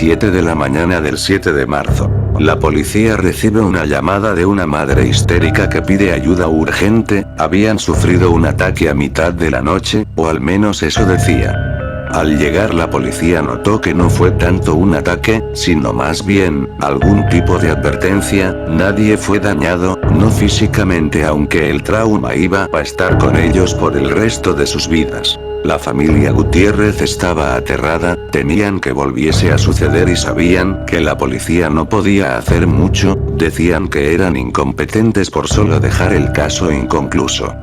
7 de la mañana del 7 de marzo. La policía recibe una llamada de una madre histérica que pide ayuda urgente, habían sufrido un ataque a mitad de la noche, o al menos eso decía. Al llegar la policía notó que no fue tanto un ataque, sino más bien, algún tipo de advertencia, nadie fue dañado, no físicamente aunque el trauma iba a estar con ellos por el resto de sus vidas. La familia Gutiérrez estaba aterrada, temían que volviese a suceder y sabían que la policía no podía hacer mucho, decían que eran incompetentes por solo dejar el caso inconcluso.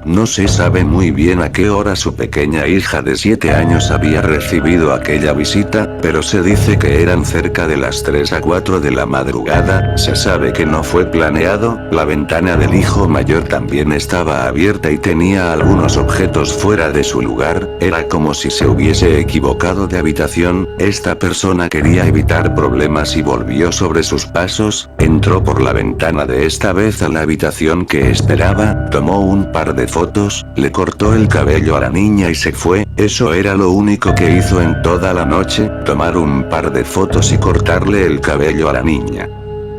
No se sabe muy bien a qué hora su pequeña hija de 7 años había recibido aquella visita, pero se dice que eran cerca de las 3 a 4 de la madrugada, se sabe que no fue planeado, la ventana del hijo mayor también estaba abierta y tenía algunos objetos fuera de su lugar, era como si se hubiese equivocado de habitación, esta persona quería evitar problemas y volvió sobre sus pasos, entró por la ventana de esta vez a la habitación que esperaba, tomó un par de fotos, le cortó el cabello a la niña y se fue, eso era lo único que hizo en toda la noche, tomar un par de fotos y cortarle el cabello a la niña.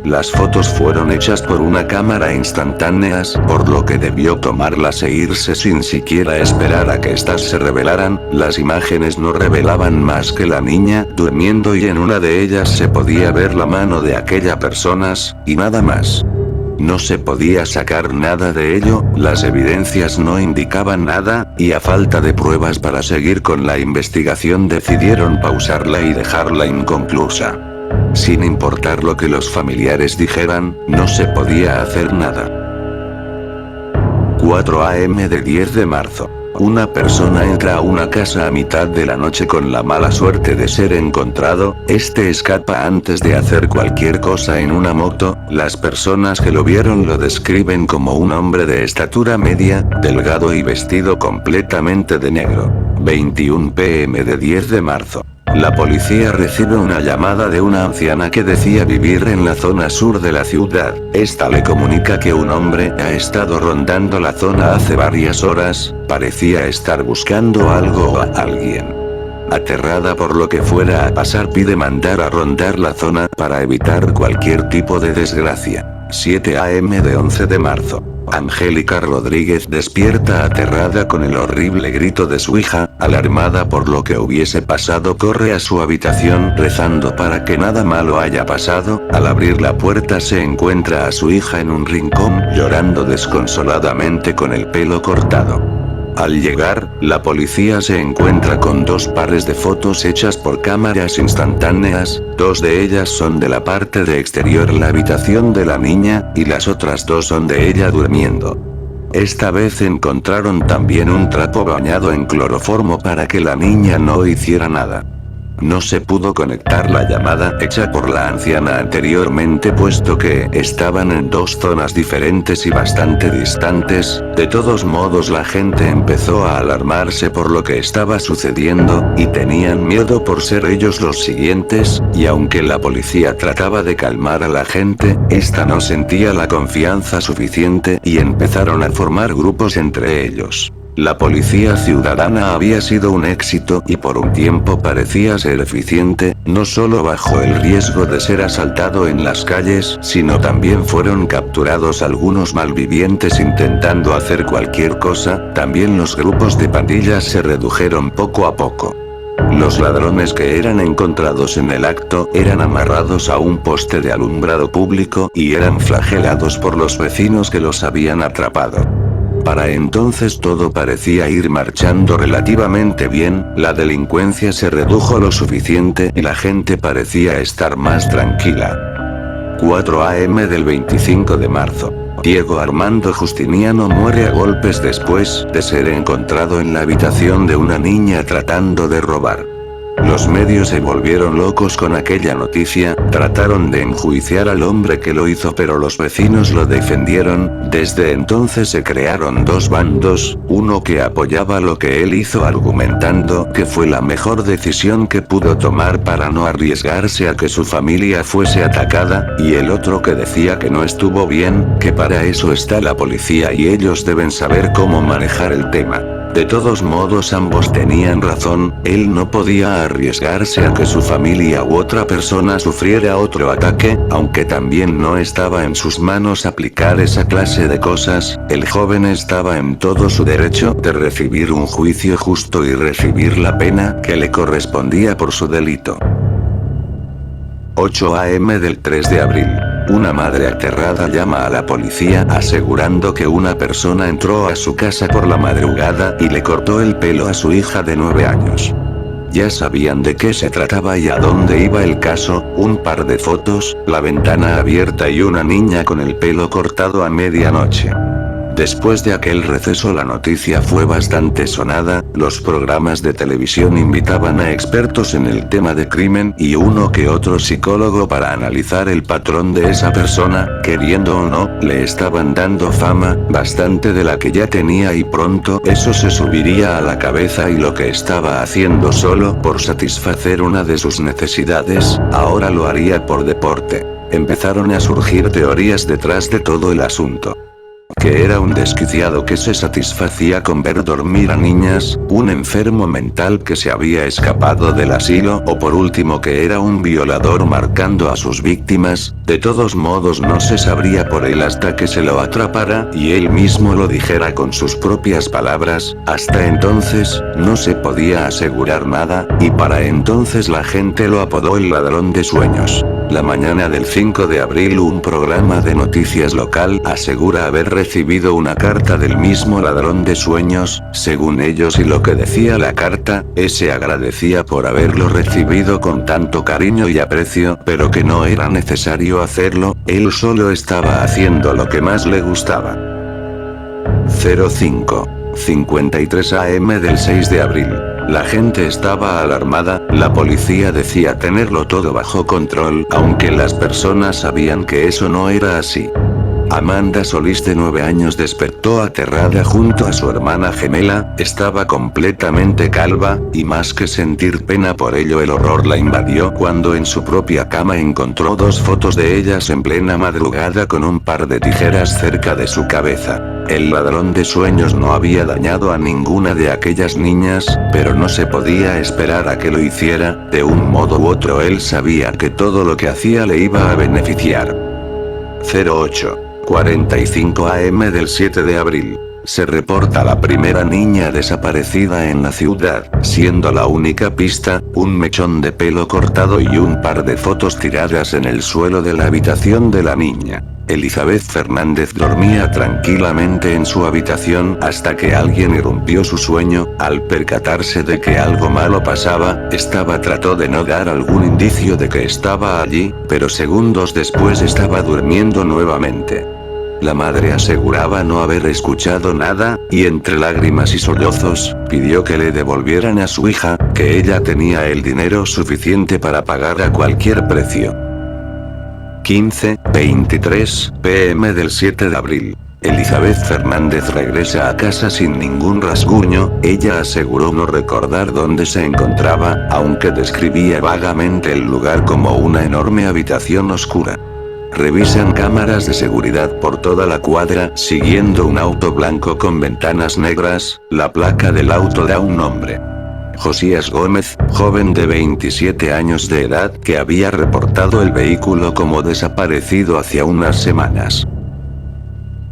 Las fotos fueron hechas por una cámara instantáneas, por lo que debió tomarlas e irse sin siquiera esperar a que éstas se revelaran, las imágenes no revelaban más que la niña durmiendo y en una de ellas se podía ver la mano de aquella persona, y nada más. No se podía sacar nada de ello, las evidencias no indicaban nada, y a falta de pruebas para seguir con la investigación decidieron pausarla y dejarla inconclusa. Sin importar lo que los familiares dijeran, no se podía hacer nada. 4 a.m. de 10 de marzo. Una persona entra a una casa a mitad de la noche con la mala suerte de ser encontrado, este escapa antes de hacer cualquier cosa en una moto, las personas que lo vieron lo describen como un hombre de estatura media, delgado y vestido completamente de negro. 21 p.m. de 10 de marzo. La policía recibe una llamada de una anciana que decía vivir en la zona sur de la ciudad. Esta le comunica que un hombre ha estado rondando la zona hace varias horas, parecía estar buscando algo o a alguien. Aterrada por lo que fuera a pasar pide mandar a rondar la zona para evitar cualquier tipo de desgracia. 7 a.m. de 11 de marzo. Angélica Rodríguez despierta aterrada con el horrible grito de su hija, alarmada por lo que hubiese pasado corre a su habitación rezando para que nada malo haya pasado, al abrir la puerta se encuentra a su hija en un rincón llorando desconsoladamente con el pelo cortado. Al llegar, la policía se encuentra con 2 pares de fotos hechas por cámaras instantáneas, 2 de ellas son de la parte de exterior la habitación de la niña, y las otras 2 son de ella durmiendo. Esta vez encontraron también un trapo bañado en cloroformo para que la niña no hiciera nada. No se pudo conectar la llamada hecha por la anciana anteriormente puesto que estaban en 2 zonas diferentes y bastante distantes, de todos modos la gente empezó a alarmarse por lo que estaba sucediendo, y tenían miedo por ser ellos los siguientes, y aunque la policía trataba de calmar a la gente, esta no sentía la confianza suficiente y empezaron a formar grupos entre ellos. La policía ciudadana había sido un éxito y por un tiempo parecía ser eficiente, no solo bajo el riesgo de ser asaltado en las calles, sino también fueron capturados algunos malvivientes intentando hacer cualquier cosa, también los grupos de pandillas se redujeron poco a poco. Los ladrones que eran encontrados en el acto eran amarrados a un poste de alumbrado público y eran flagelados por los vecinos que los habían atrapado. Para entonces todo parecía ir marchando relativamente bien, la delincuencia se redujo lo suficiente y la gente parecía estar más tranquila. 4 a.m. del 25 de marzo. Diego Armando Justiniano muere a golpes después de ser encontrado en la habitación de una niña tratando de robar. Los medios se volvieron locos con aquella noticia, trataron de enjuiciar al hombre que lo hizo pero los vecinos lo defendieron, desde entonces se crearon 2 bandos, uno que apoyaba lo que él hizo argumentando que fue la mejor decisión que pudo tomar para no arriesgarse a que su familia fuese atacada, y el otro que decía que no estuvo bien, que para eso está la policía y ellos deben saber cómo manejar el tema. De todos modos ambos tenían razón, él no podía arriesgarse a que su familia u otra persona sufriera otro ataque, aunque también no estaba en sus manos aplicar esa clase de cosas, el joven estaba en todo su derecho de recibir un juicio justo y recibir la pena que le correspondía por su delito. 8 a.m. del 3 de abril. Una madre aterrada llama a la policía asegurando que una persona entró a su casa por la madrugada y le cortó el pelo a su hija de 9 años. Ya sabían de qué se trataba y a dónde iba el caso, un par de fotos, la ventana abierta y una niña con el pelo cortado a medianoche. Después de aquel receso la noticia fue bastante sonada, los programas de televisión invitaban a expertos en el tema de crimen y uno que otro psicólogo para analizar el patrón de esa persona, queriendo o no, le estaban dando fama, bastante de la que ya tenía y pronto eso se subiría a la cabeza y lo que estaba haciendo solo por satisfacer una de sus necesidades, ahora lo haría por deporte. Empezaron a surgir teorías detrás de todo el asunto. Que era un desquiciado que se satisfacía con ver dormir a niñas, un enfermo mental que se había escapado del asilo o por último que era un violador marcando a sus víctimas, de todos modos no se sabría por él hasta que se lo atrapara y él mismo lo dijera con sus propias palabras, hasta entonces, no se podía asegurar nada, y para entonces la gente lo apodó el ladrón de sueños. La mañana del 5 de abril un programa de noticias local asegura haber recibido una carta del mismo ladrón de sueños, según ellos y lo que decía la carta, ese agradecía por haberlo recibido con tanto cariño y aprecio, pero que no era necesario hacerlo, él solo estaba haciendo lo que más le gustaba. 05:53 a.m. del 6 de abril. La gente estaba alarmada, la policía decía tenerlo todo bajo control, aunque las personas sabían que eso no era así. Amanda Solís de 9 años despertó aterrada junto a su hermana gemela, estaba completamente calva, y más que sentir pena por ello el horror la invadió cuando en su propia cama encontró 2 fotos de ellas en plena madrugada con un par de tijeras cerca de su cabeza. El ladrón de sueños no había dañado a ninguna de aquellas niñas, pero no se podía esperar a que lo hiciera, de un modo u otro él sabía que todo lo que hacía le iba a beneficiar. 08:45 a.m. del 7 de abril. Se reporta la primera niña desaparecida en la ciudad, siendo la única pista, un mechón de pelo cortado y un par de fotos tiradas en el suelo de la habitación de la niña. Elizabeth Fernández dormía tranquilamente en su habitación hasta que alguien irrumpió su sueño, al percatarse de que algo malo pasaba, trató de no dar algún indicio de que estaba allí, pero segundos después estaba durmiendo nuevamente. La madre aseguraba no haber escuchado nada, y entre lágrimas y sollozos, pidió que le devolvieran a su hija, que ella tenía el dinero suficiente para pagar a cualquier precio. 15:23 p.m. del 7 de abril. Elizabeth Fernández regresa a casa sin ningún rasguño, ella aseguró no recordar dónde se encontraba, aunque describía vagamente el lugar como una enorme habitación oscura. Revisan cámaras de seguridad por toda la cuadra, siguiendo un auto blanco con ventanas negras, la placa del auto da un nombre. Josías Gómez, joven de 27 años de edad que había reportado el vehículo como desaparecido hacía unas semanas.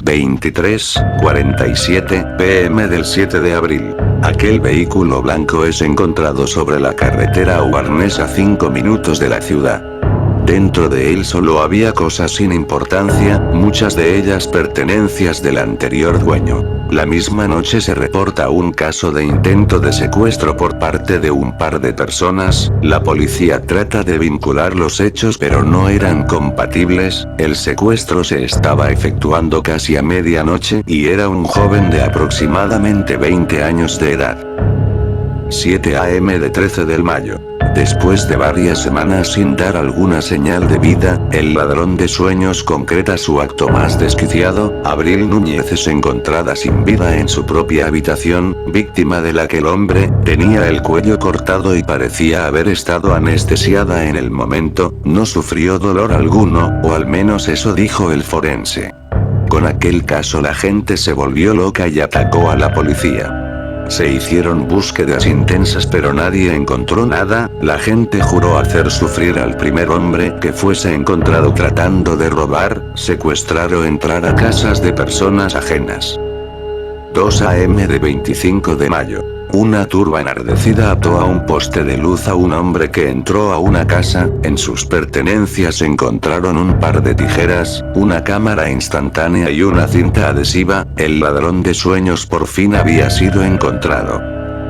23:47 p.m. del 7 de abril. Aquel vehículo blanco es encontrado sobre la carretera Uarnes a 5 minutos de la ciudad. Dentro de él solo había cosas sin importancia, muchas de ellas pertenencias del anterior dueño. La misma noche se reporta un caso de intento de secuestro por parte de un par de personas, la policía trata de vincular los hechos pero no eran compatibles, el secuestro se estaba efectuando casi a medianoche y era un joven de aproximadamente 20 años de edad. 7 a.m. de 13 de mayo. Después de varias semanas sin dar alguna señal de vida, el ladrón de sueños concreta su acto más desquiciado. Abril Núñez es encontrada sin vida en su propia habitación, víctima de la que el hombre tenía el cuello cortado y parecía haber estado anestesiada en el momento, no sufrió dolor alguno, o al menos eso dijo el forense. Con aquel caso la gente se volvió loca y atacó a la policía. Se hicieron búsquedas intensas pero nadie encontró nada. La gente juró hacer sufrir al primer hombre que fuese encontrado tratando de robar, secuestrar o entrar a casas de personas ajenas. 2 a.m. de 25 de mayo. Una turba enardecida ató a un poste de luz a un hombre que entró a una casa. En sus pertenencias encontraron un par de tijeras, una cámara instantánea y una cinta adhesiva. El ladrón de sueños por fin había sido encontrado.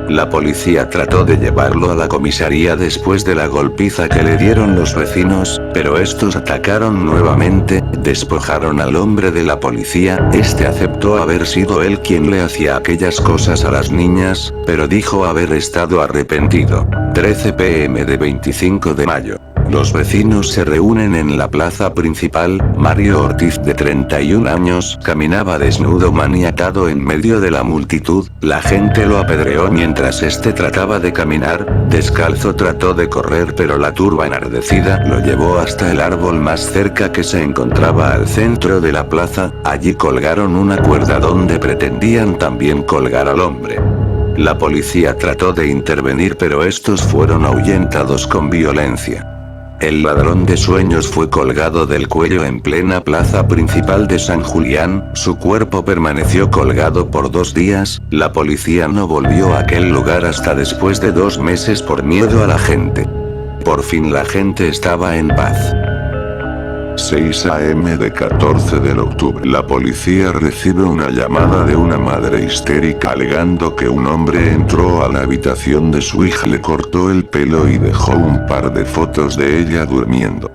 La policía trató de llevarlo a la comisaría después de la golpiza que le dieron los vecinos, pero estos atacaron nuevamente, despojaron al hombre de la policía. Este aceptó haber sido él quien le hacía aquellas cosas a las niñas, pero dijo haber estado arrepentido. 13 p.m. de 25 de mayo. Los vecinos se reúnen en la plaza principal. Mario Ortiz, de 31 años, caminaba desnudo maniatado en medio de la multitud. La gente lo apedreó mientras este trataba de caminar. Descalzo trató de correr pero la turba enardecida lo llevó hasta el árbol más cerca que se encontraba al centro de la plaza. Allí colgaron una cuerda donde pretendían también colgar al hombre. La policía trató de intervenir pero estos fueron ahuyentados con violencia. El ladrón de sueños fue colgado del cuello en plena plaza principal de San Julián. Su cuerpo permaneció colgado por 2 días. La policía no volvió a aquel lugar hasta después de 2 meses por miedo a la gente. Por fin la gente estaba en paz. 6 a.m. de 14 de octubre. La policía recibe una llamada de una madre histérica alegando que un hombre entró a la habitación de su hija, le cortó el pelo y dejó un par de fotos de ella durmiendo.